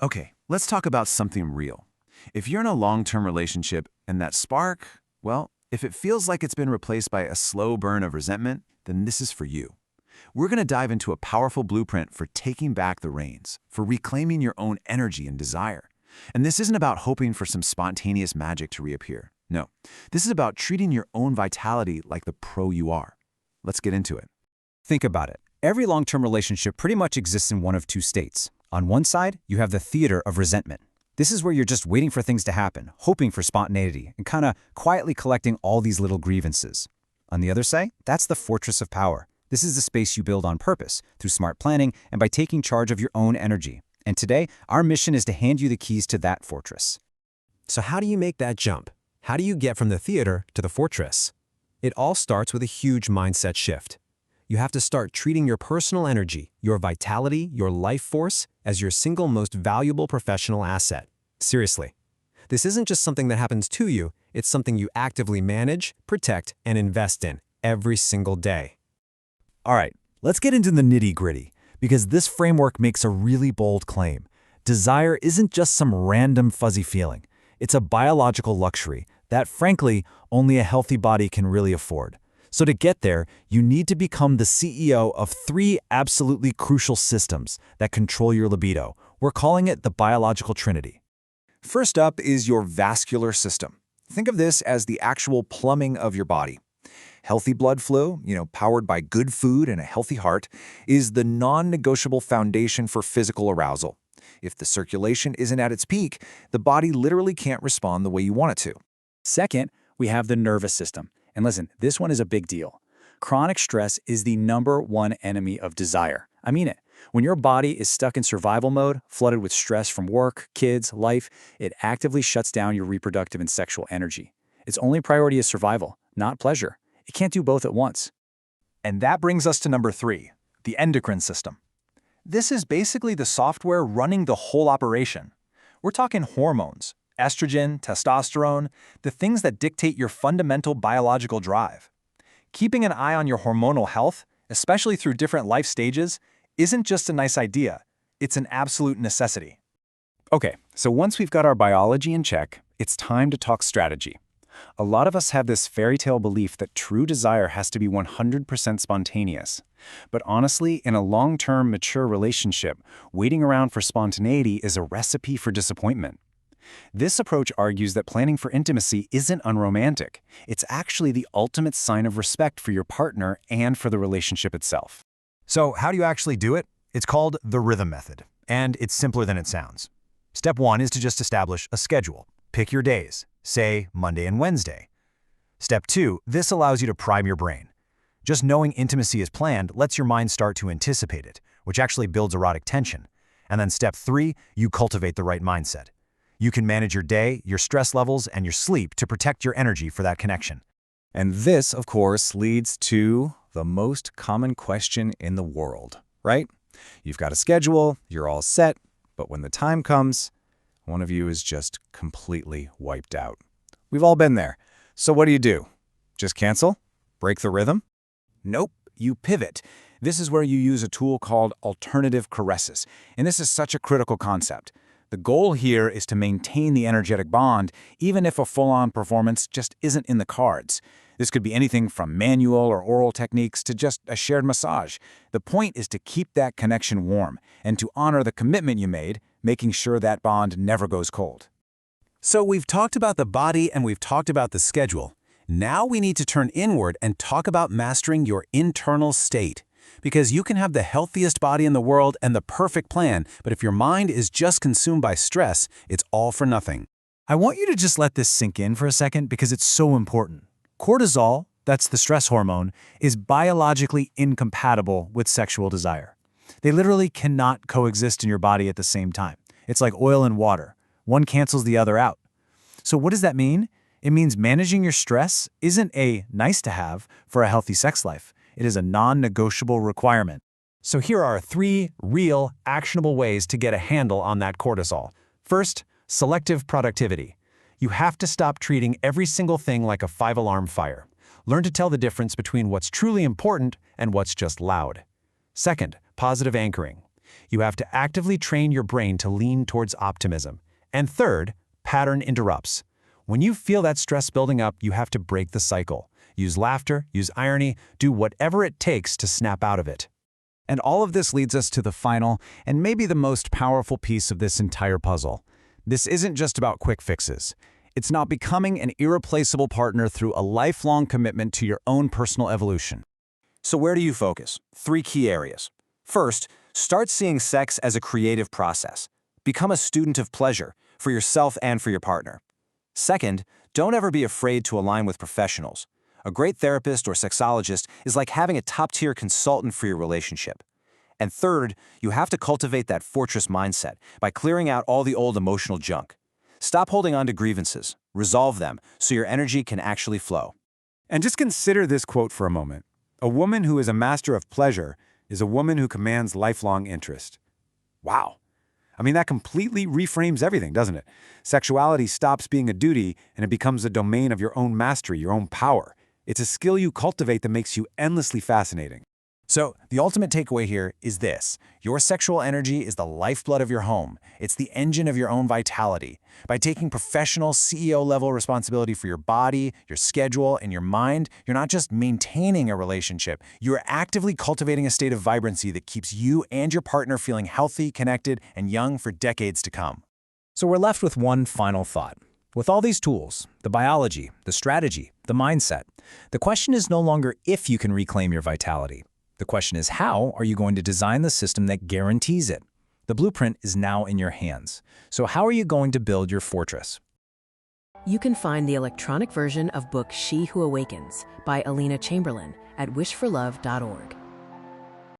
Okay, let's talk about something real. If you're in a long-term relationship and that spark, well, if it feels like it's been replaced by a slow burn of resentment, then this is for you. We're going to dive into a powerful blueprint for taking back the reins, for reclaiming your own energy and desire. And this isn't about hoping for some spontaneous magic to reappear. No, this is about treating your own vitality like the pro you are. Let's get into it. Think about it. Every long-term relationship pretty much exists in one of two states. On one side, you have the theater of resentment. This is where you're just waiting for things to happen, hoping for spontaneity, and kind of quietly collecting all these little grievances. On the other side, that's the fortress of power. This is the space you build on purpose, through smart planning and by taking charge of your own energy. And today, our mission is to hand you the keys to that fortress. So how do you make that jump? How do you get from the theater to the fortress? It all starts with a huge mindset shift. You have to start treating your personal energy, your vitality, your life force, as your single most valuable professional asset. Seriously. This isn't just something that happens to you, it's something you actively manage, protect, and invest in every single day. All right, let's get into the nitty-gritty, because this framework makes a really bold claim. Desire isn't just some random fuzzy feeling. It's a biological luxury that, frankly, only a healthy body can really afford. So to get there, you need to become the CEO of 3 absolutely crucial systems that control your libido. We're calling it the biological trinity. First up is your vascular system. Think of this as the actual plumbing of your body. Healthy blood flow, powered by good food and a healthy heart, is the non-negotiable foundation for physical arousal. If the circulation isn't at its peak, the body literally can't respond the way you want it to. Second, we have the nervous system. And listen, this one is a big deal. Chronic stress is the #1 enemy of desire. I mean it. When your body is stuck in survival mode, flooded with stress from work, kids, life, it actively shuts down your reproductive and sexual energy. Its only priority is survival, not pleasure. It can't do both at once. And that brings us to number 3, the endocrine system. This is basically the software running the whole operation. We're talking hormones, estrogen, testosterone, the things that dictate your fundamental biological drive. Keeping an eye on your hormonal health, especially through different life stages, isn't just a nice idea, it's an absolute necessity. Okay, so once we've got our biology in check, it's time to talk strategy. A lot of us have this fairy tale belief that true desire has to be 100% spontaneous. But honestly, in a long-term, mature relationship, waiting around for spontaneity is a recipe for disappointment. This approach argues that planning for intimacy isn't unromantic. It's actually the ultimate sign of respect for your partner and for the relationship itself. So how do you actually do it? It's called the rhythm method, and it's simpler than it sounds. Step 1 is to just establish a schedule. Pick your days, say Monday and Wednesday. Step 2, this allows you to prime your brain. Just knowing intimacy is planned lets your mind start to anticipate it, which actually builds erotic tension. And then step 3, you cultivate the right mindset. You can manage your day, your stress levels, and your sleep to protect your energy for that connection. And this, of course, leads to the most common question in the world, right? You've got a schedule, you're all set, but when the time comes, one of you is just completely wiped out. We've all been there. So what do? Just cancel? Break the rhythm? Nope, you pivot. This is where you use a tool called alternative caresses, and this is such a critical concept. The goal here is to maintain the energetic bond, even if a full-on performance just isn't in the cards. This could be anything from manual or oral techniques to just a shared massage. The point is to keep that connection warm and to honor the commitment you made, making sure that bond never goes cold. So we've talked about the body and we've talked about the schedule. Now we need to turn inward and talk about mastering your internal state. Because you can have the healthiest body in the world and the perfect plan, but if your mind is just consumed by stress, it's all for nothing. I want you to just let this sink in for a second because it's so important. Cortisol, that's the stress hormone, is biologically incompatible with sexual desire. They literally cannot coexist in your body at the same time. It's like oil and water. One cancels the other out. So what does that mean? It means managing your stress isn't a nice to have for a healthy sex life. It is a non-negotiable requirement. So here are 3 real, actionable ways to get a handle on that cortisol. First, selective productivity. You have to stop treating every single thing like a 5-alarm fire. Learn to tell the difference between what's truly important and what's just loud. Second, positive anchoring. You have to actively train your brain to lean towards optimism. And third, pattern interrupts. When you feel that stress building up, you have to break the cycle. Use laughter, use irony, do whatever it takes to snap out of it. And all of this leads us to the final and maybe the most powerful piece of this entire puzzle. This isn't just about quick fixes. It's not becoming an irreplaceable partner through a lifelong commitment to your own personal evolution. So where do you focus? 3 key areas. First, start seeing sex as a creative process. Become a student of pleasure for yourself and for your partner. Second, don't ever be afraid to align with professionals. A great therapist or sexologist is like having a top-tier consultant for your relationship. And third, you have to cultivate that fortress mindset by clearing out all the old emotional junk. Stop holding on to grievances. Resolve them so your energy can actually flow. And just consider this quote for a moment. A woman who is a master of pleasure is a woman who commands lifelong interest. Wow. I mean, that completely reframes everything, doesn't it? Sexuality stops being a duty and it becomes a domain of your own mastery, your own power. It's a skill you cultivate that makes you endlessly fascinating. So, the ultimate takeaway here is this. Your sexual energy is the lifeblood of your home. It's the engine of your own vitality. By taking professional CEO-level responsibility for your body, your schedule, and your mind, you're not just maintaining a relationship, you're actively cultivating a state of vibrancy that keeps you and your partner feeling healthy, connected, and young for decades to come. So we're left with one final thought. With all these tools, the biology, the strategy, the mindset, the question is no longer if you can reclaim your vitality. The question is how are you going to design the system that guarantees it? The blueprint is now in your hands. So how are you going to build your fortress? You can find the electronic version of book She Who Awakens by Alina Chamberlain at wishforlove.org.